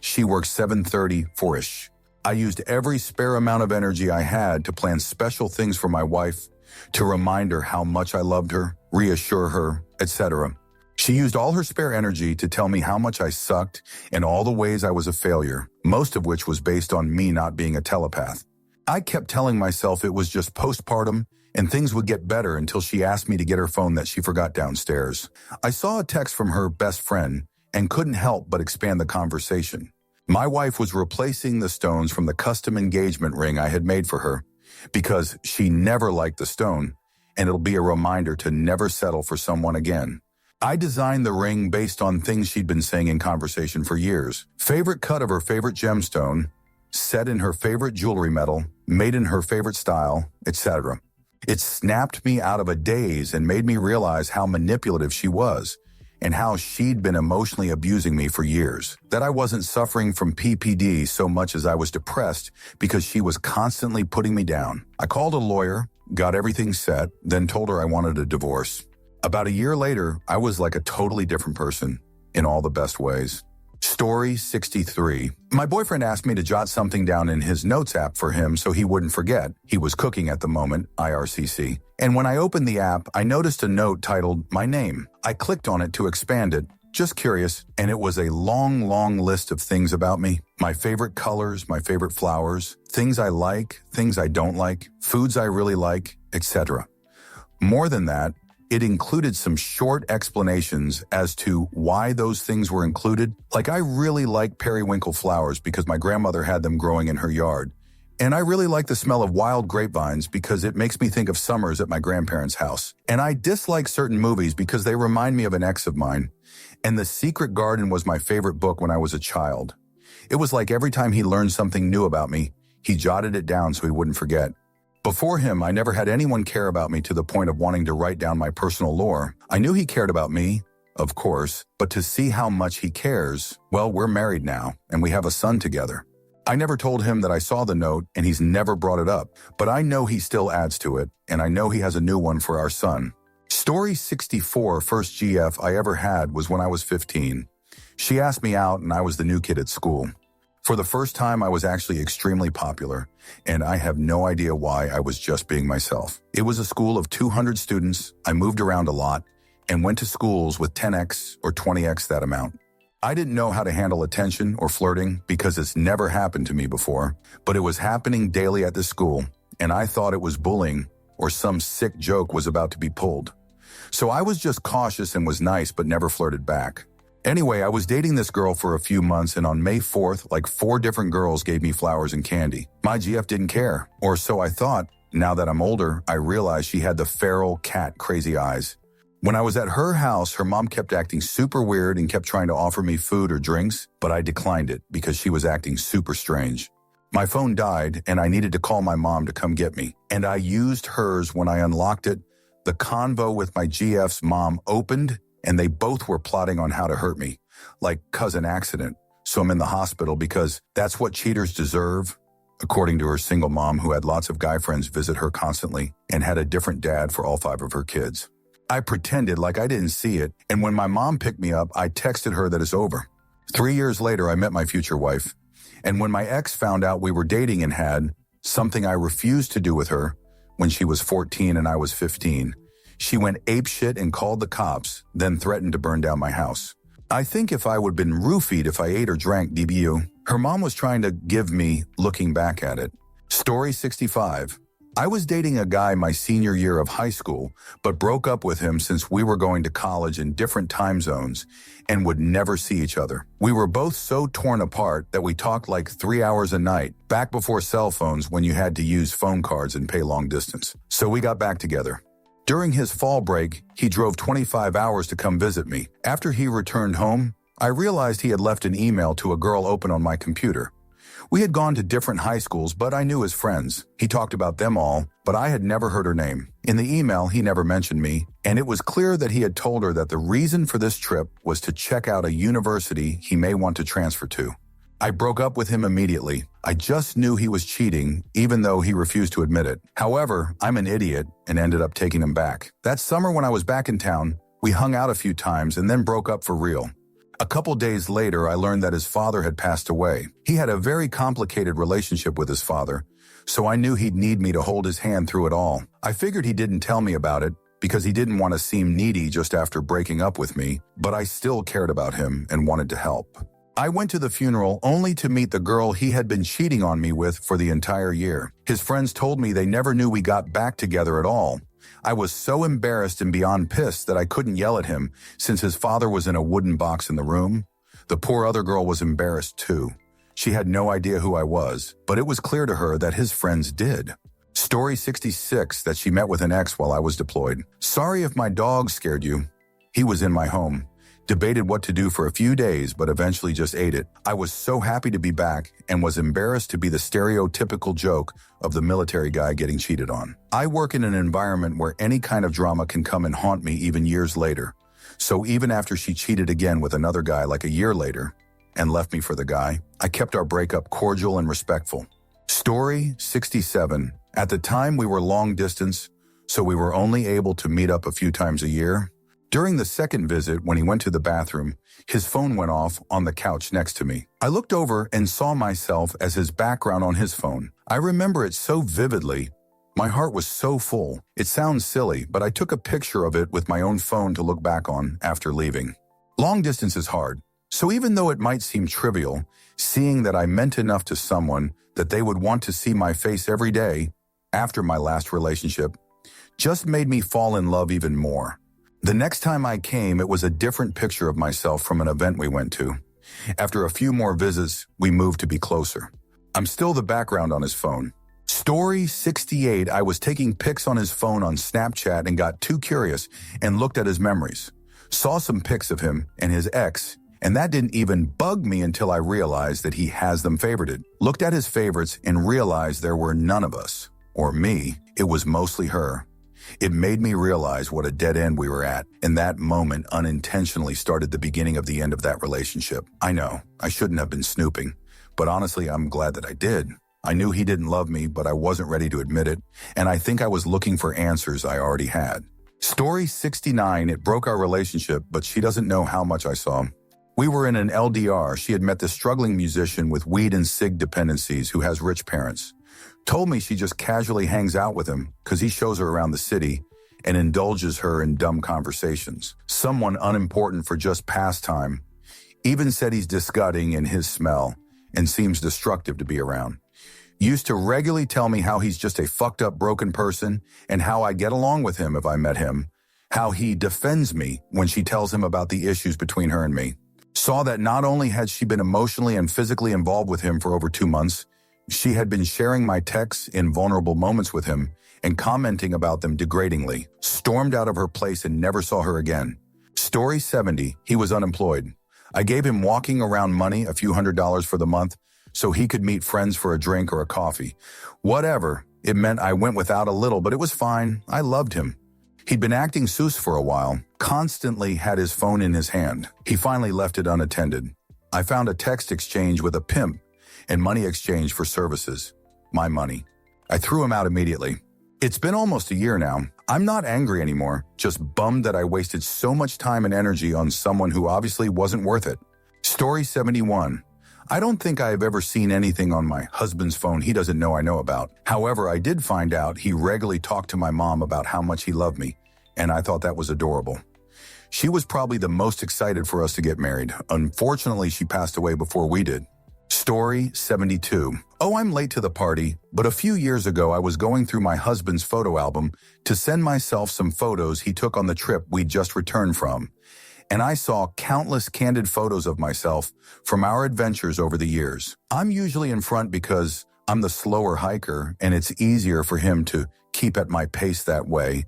She worked 7:30, 4-ish. I used every spare amount of energy I had to plan special things for my wife, to remind her how much I loved her, reassure her, etc. She used all her spare energy to tell me how much I sucked and all the ways I was a failure, most of which was based on me not being a telepath. I kept telling myself it was just postpartum and things would get better until she asked me to get her phone that she forgot downstairs. I saw a text from her best friend and couldn't help but expand the conversation. My wife was replacing the stones from the custom engagement ring I had made for her because she never liked the stone, and it'll be a reminder to never settle for someone again. I designed the ring based on things she'd been saying in conversation for years. Favorite cut of her favorite gemstone, set in her favorite jewelry metal, made in her favorite style, etc. It snapped me out of a daze and made me realize how manipulative she was, and how she'd been emotionally abusing me for years. That I wasn't suffering from PPD so much as I was depressed because she was constantly putting me down. I called a lawyer, got everything set, then told her I wanted a divorce. About a year later, I was like a totally different person in all the best ways. Story 63. My boyfriend asked me to jot something down in his notes app for him so he wouldn't forget. He was cooking at the moment, IRCC. And when I opened the app, I noticed a note titled, My Name. I clicked on it to expand it, just curious, and it was a long, long list of things about me. My favorite colors, my favorite flowers, things I like, things I don't like, foods I really like, etc. More than that, it included some short explanations as to why those things were included. Like I really like periwinkle flowers because my grandmother had them growing in her yard, And I really like the smell of wild grapevines because it makes me think of summers at my grandparents' house. And I dislike certain movies because they remind me of an ex of mine. And The Secret Garden was my favorite book when I was a child. It was like every time he learned something new about me, he jotted it down so he wouldn't forget. Before him, I never had anyone care about me to the point of wanting to write down my personal lore. I knew he cared about me, of course, but to see how much he cares, well, we're married now, and we have a son together. I never told him that I saw the note, and he's never brought it up, but I know he still adds to it, and I know he has a new one for our son. Story 64, first GF I ever had was when I was 15. She asked me out, and I was the new kid at school. For the first time, I was actually extremely popular, and I have no idea why. I was just being myself. It was a school of 200 students. I moved around a lot and went to schools with 10x or 20x that amount. I didn't know how to handle attention or flirting because it's never happened to me before, but it was happening daily at the school, and I thought it was bullying or some sick joke was about to be pulled. So I was just cautious and was nice but never flirted back. Anyway, I was dating this girl for a few months, and on May 4th, like 4 different girls gave me flowers and candy. My GF didn't care, or so I thought. Now that I'm older, I realized she had the feral cat crazy eyes. When I was at her house, her mom kept acting super weird and kept trying to offer me food or drinks, but I declined it because she was acting super strange. My phone died, and I needed to call my mom to come get me, and I used hers. When I unlocked it, the convo with my GF's mom opened, and they both were plotting on how to hurt me, like cousin accident. So I'm in the hospital because that's what cheaters deserve, according to her single mom who had lots of guy friends visit her constantly and had a different dad for all 5 of her kids. I pretended like I didn't see it, and when my mom picked me up, I texted her that it's over. 3 years later, I met my future wife, and when my ex found out we were dating and had something I refused to do with her when she was 14 and I was 15, she went apeshit and called the cops, then threatened to burn down my house. I think if I would have been roofied if I ate or drank DBU, her mom was trying to give me looking back at it. Story 65. I was dating a guy my senior year of high school, but broke up with him since we were going to college in different time zones and would never see each other. We were both so torn apart that we talked like 3 hours a night, back before cell phones when you had to use phone cards and pay long distance. So we got back together. During his fall break, he drove 25 hours to come visit me. After he returned home, I realized he had left an email to a girl open on my computer. We had gone to different high schools, but I knew his friends. He talked about them all, but I had never heard her name. In the email, he never mentioned me, and it was clear that he had told her that the reason for this trip was to check out a university he may want to transfer to. I broke up with him immediately. I just knew he was cheating, even though he refused to admit it. However, I'm an idiot and ended up taking him back. That summer when I was back in town, we hung out a few times and then broke up for real. A couple days later, I learned that his father had passed away. He had a very complicated relationship with his father, so I knew he'd need me to hold his hand through it all. I figured he didn't tell me about it because he didn't want to seem needy just after breaking up with me, but I still cared about him and wanted to help. I went to the funeral only to meet the girl he had been cheating on me with for the entire year. His friends told me they never knew we got back together at all. I was so embarrassed and beyond pissed that I couldn't yell at him since his father was in a wooden box in the room. The poor other girl was embarrassed too. She had no idea who I was, but it was clear to her that his friends did. Story 66, that she met with an ex while I was deployed. Sorry if my dog scared you. He was in my home. Debated what to do for a few days, but eventually just ate it. I was so happy to be back and was embarrassed to be the stereotypical joke of the military guy getting cheated on. I work in an environment where any kind of drama can come and haunt me even years later. So even after she cheated again with another guy like a year later and left me for the guy, I kept our breakup cordial and respectful. Story 67. At the time, we were long distance, so we were only able to meet up a few times a year. During the second visit, when he went to the bathroom, his phone went off on the couch next to me. I looked over and saw myself as his background on his phone. I remember it so vividly. My heart was so full. It sounds silly, but I took a picture of it with my own phone to look back on after leaving. Long distance is hard, so even though it might seem trivial, seeing that I meant enough to someone that they would want to see my face every day after my last relationship just made me fall in love even more. The next time I came, it was a different picture of myself from an event we went to. After a few more visits, we moved to be closer. I'm still the background on his phone. Story 68, I was taking pics on his phone on Snapchat and got too curious and looked at his memories. Saw some pics of him and his ex, and that didn't even bug me until I realized that he has them favorited. Looked at his favorites and realized there were none of us, or me. It was mostly her. It made me realize what a dead end we were at, and that moment unintentionally started the beginning of the end of that relationship. I know, I shouldn't have been snooping, but honestly, I'm glad that I did. I knew he didn't love me, but I wasn't ready to admit it, and I think I was looking for answers I already had. Story 69, it broke our relationship, but she doesn't know how much I saw. We were in an LDR. She had met this struggling musician with weed and cig dependencies who has rich parents. Told me she just casually hangs out with him because he shows her around the city and indulges her in dumb conversations. Someone unimportant for just pastime. Even said he's disgusting in his smell and seems destructive to be around. Used to regularly tell me how he's just a fucked up broken person and how I get along with him if I met him. How he defends me when she tells him about the issues between her and me. Saw that not only had she been emotionally and physically involved with him for over 2 months, she had been sharing my texts in vulnerable moments with him and commenting about them degradingly. Stormed out of her place and never saw her again. Story 70, he was unemployed. I gave him walking around money, a few $100s for the month, so he could meet friends for a drink or a coffee. Whatever. It meant I went without a little, but it was fine. I loved him. He'd been acting sus for a while, constantly had his phone in his hand. He finally left it unattended. I found a text exchange with a pimp and money exchange for services. My money. I threw him out immediately. It's been almost a year now. I'm not angry anymore, just bummed that I wasted so much time and energy on someone who obviously wasn't worth it. Story 71. I don't think I have ever seen anything on my husband's phone he doesn't know I know about. However, I did find out he regularly talked to my mom about how much he loved me, and I thought that was adorable. She was probably the most excited for us to get married. Unfortunately, she passed away before we did. Story 72. Oh, I'm late to the party, but a few years ago I was going through my husband's photo album to send myself some photos he took on the trip we just returned from. And I saw countless candid photos of myself from our adventures over the years. I'm usually in front because I'm the slower hiker and it's easier for him to keep at my pace that way.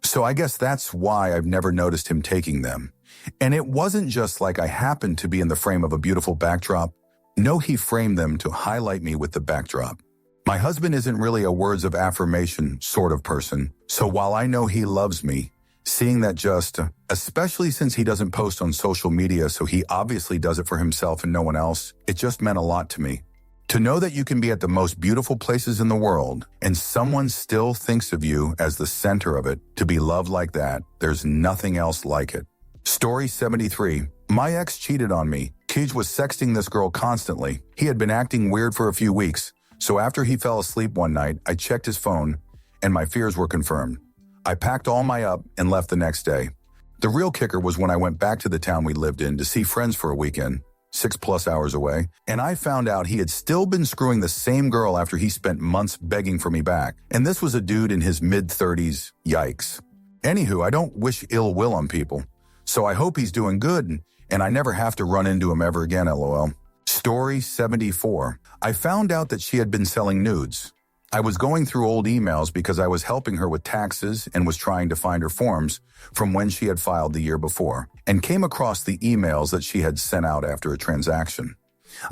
So I guess that's why I've never noticed him taking them. And it wasn't just like I happened to be in the frame of a beautiful backdrop. No, he framed them to highlight me with the backdrop. My husband isn't really a words of affirmation sort of person. So while I know he loves me, seeing that especially since he doesn't post on social media, so he obviously does it for himself and no one else, it just meant a lot to me. To know that you can be at the most beautiful places in the world and someone still thinks of you as the center of it, to be loved like that, there's nothing else like it. Story 73. My ex cheated on me. Keej was sexting this girl constantly. He had been acting weird for a few weeks, so after he fell asleep one night, I checked his phone and my fears were confirmed. I packed all my up and left the next day. The real kicker was when I went back to the town we lived in to see friends for a weekend, 6+ hours away, and I found out he had still been screwing the same girl after he spent months begging for me back. And this was a dude in his mid-30s. Yikes. Anywho, I don't wish ill will on people, so I hope he's doing good and I never have to run into him ever again, LOL. Story 74. I found out that she had been selling nudes. I was going through old emails because I was helping her with taxes and was trying to find her forms from when she had filed the year before, and came across the emails that she had sent out after a transaction.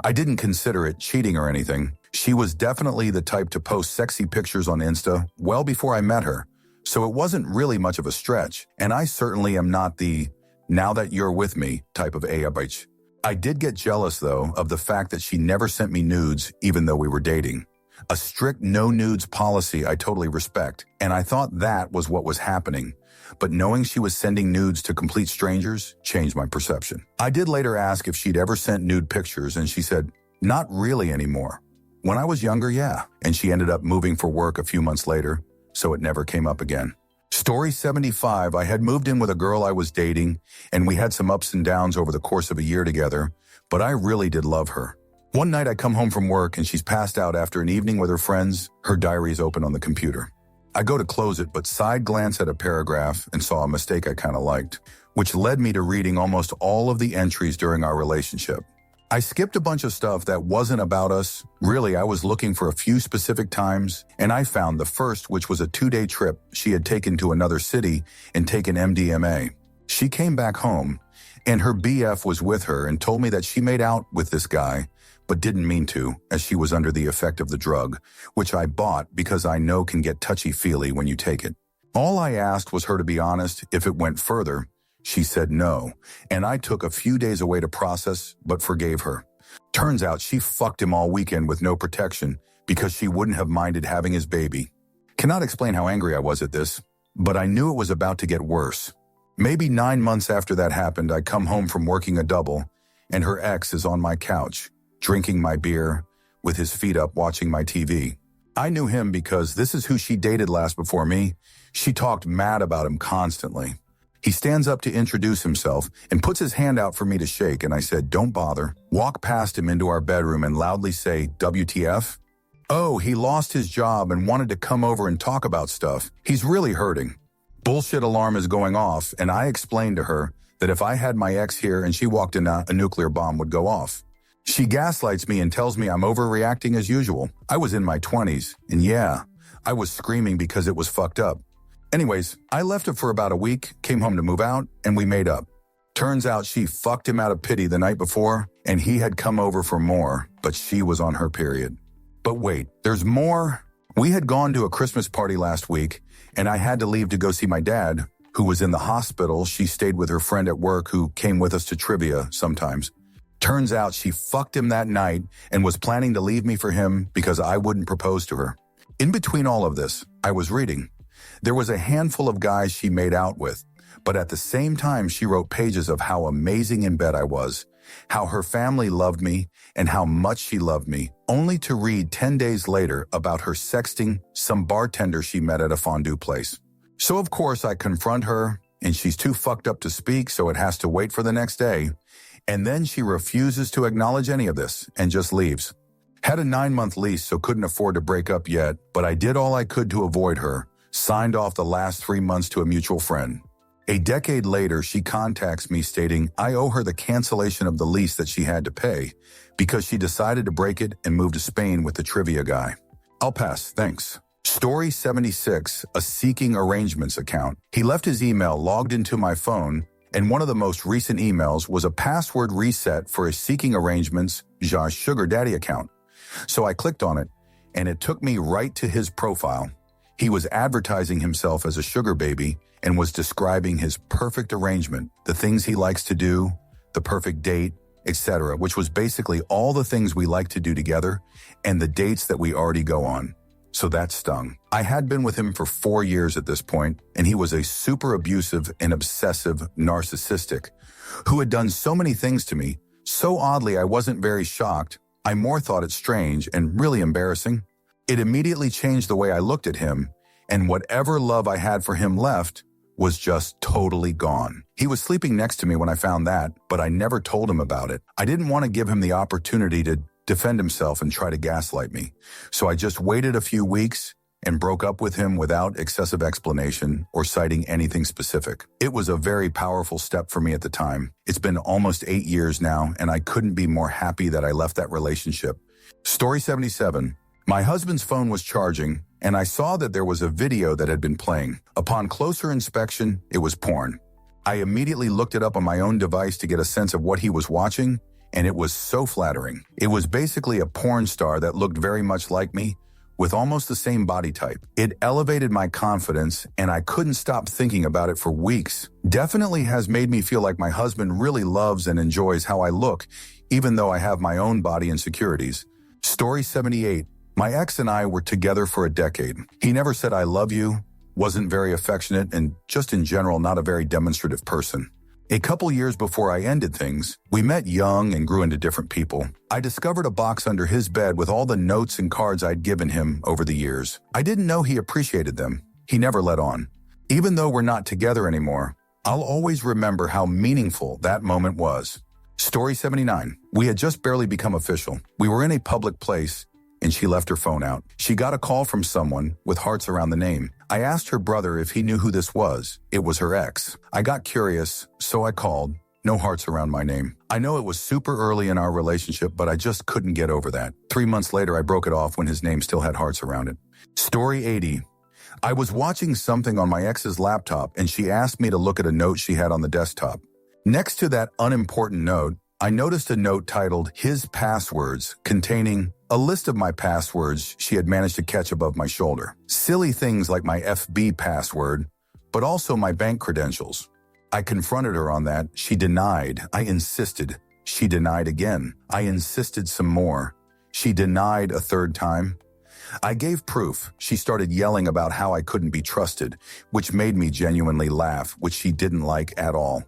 I didn't consider it cheating or anything. She was definitely the type to post sexy pictures on Insta well before I met her, so it wasn't really much of a stretch, and I certainly am not the now that you're with me type of bitch. I did get jealous, though, of the fact that she never sent me nudes even though we were dating. A strict no nudes policy I totally respect, and I thought that was what was happening. But knowing she was sending nudes to complete strangers changed my perception. I did later ask if she'd ever sent nude pictures, and she said, not really anymore. When I was younger, yeah. And she ended up moving for work a few months later, so it never came up again. Story 75, I had moved in with a girl I was dating, and we had some ups and downs over the course of a year together, but I really did love her. One night I come home from work and she's passed out after an evening with her friends. Her diary is open on the computer. I go to close it, but side glance at a paragraph and saw a mistake I kind of liked, which led me to reading almost all of the entries during our relationship. I skipped a bunch of stuff that wasn't about us. Really, I was looking for a few specific times, and I found the first, which was a 2-day trip she had taken to another city and taken MDMA. She came back home, and her BF was with her and told me that she made out with this guy, but didn't mean to, as she was under the effect of the drug, which I bought because I know can get touchy-feely when you take it. All I asked was her to be honest if it went further. She said no, and I took a few days away to process, but forgave her. Turns out she fucked him all weekend with no protection because she wouldn't have minded having his baby. Cannot explain how angry I was at this, but I knew it was about to get worse. Maybe 9 months after that happened, I come home from working a double, and her ex is on my couch, drinking my beer, with his feet up watching my TV. I knew him because this is who she dated last before me. She talked mad about him constantly. He stands up to introduce himself and puts his hand out for me to shake, and I said, "Don't bother." Walk past him into our bedroom and loudly say, "WTF?" Oh, he lost his job and wanted to come over and talk about stuff. He's really hurting. Bullshit alarm is going off, and I explained to her that if I had my ex here and she walked in, a nuclear bomb would go off. She gaslights me and tells me I'm overreacting as usual. I was in my 20s, and yeah, I was screaming because it was fucked up. Anyways, I left her for about a week, came home to move out, and we made up. Turns out she fucked him out of pity the night before, and he had come over for more, but she was on her period. But wait, there's more. We had gone to a Christmas party last week, and I had to leave to go see my dad, who was in the hospital. She stayed with her friend at work who came with us to trivia sometimes. Turns out she fucked him that night and was planning to leave me for him because I wouldn't propose to her. In between all of this, I was reading. There was a handful of guys she made out with, but at the same time she wrote pages of how amazing in bed I was, how her family loved me, and how much she loved me, only to read 10 days later about her sexting some bartender she met at a fondue place. So of course I confront her, and she's too fucked up to speak, so it has to wait for the next day, and then she refuses to acknowledge any of this and just leaves. Had a 9-month lease, so couldn't afford to break up yet, but I did all I could to avoid her. Signed off the last 3 months to a mutual friend. A decade later, she contacts me stating I owe her the cancellation of the lease that she had to pay because she decided to break it and move to Spain with the trivia guy. I'll pass, thanks. Story 76, a Seeking Arrangements account. He left his email logged into my phone, and one of the most recent emails was a password reset for a Seeking Arrangements Sugar Daddy account. So I clicked on it, and it took me right to his profile. He was advertising himself as a sugar baby and was describing his perfect arrangement, the things he likes to do, the perfect date, etc., which was basically all the things we like to do together and the dates that we already go on. So that stung. I had been with him for 4 years at this point, and he was a super abusive and obsessive narcissistic who had done so many things to me. So oddly, I wasn't very shocked. I more thought it strange and really embarrassing. It immediately changed the way I looked at him, and whatever love I had for him left was just totally gone. He was sleeping next to me when I found that, but I never told him about it. I didn't want to give him the opportunity to defend himself and try to gaslight me. So I just waited a few weeks and broke up with him without excessive explanation or citing anything specific. It was a very powerful step for me at the time. It's been almost 8 years now, and I couldn't be more happy that I left that relationship. Story 77. My husband's phone was charging, and I saw that there was a video that had been playing. Upon closer inspection, it was porn. I immediately looked it up on my own device to get a sense of what he was watching, and it was so flattering. It was basically a porn star that looked very much like me, with almost the same body type. It elevated my confidence, and I couldn't stop thinking about it for weeks. Definitely has made me feel like my husband really loves and enjoys how I look, even though I have my own body insecurities. Story 78. My ex and I were together for a decade. He never said I love you, wasn't very affectionate, and just in general not a very demonstrative person. A couple years before I ended things, we met young and grew into different people. I discovered a box under his bed with all the notes and cards I'd given him over the years. I didn't know he appreciated them. He never let on. Even though we're not together anymore, I'll always remember how meaningful that moment was. Story 79. We had just barely become official. We were in a public place, and she left her phone out. She got a call from someone with hearts around the name. I asked her brother if he knew who this was. It was her ex. I got curious, so I called. No hearts around my name. I know it was super early in our relationship, but I just couldn't get over that. 3 months later, I broke it off when his name still had hearts around it. Story 80. I was watching something on my ex's laptop and she asked me to look at a note she had on the desktop. Next to that unimportant note, I noticed a note titled His Passwords, containing a list of my passwords she had managed to catch above my shoulder. Silly things like my FB password, but also my bank credentials. I confronted her on that. She denied. I insisted. She denied again. I insisted some more. She denied a third time. I gave proof. She started yelling about how I couldn't be trusted, which made me genuinely laugh, which she didn't like at all.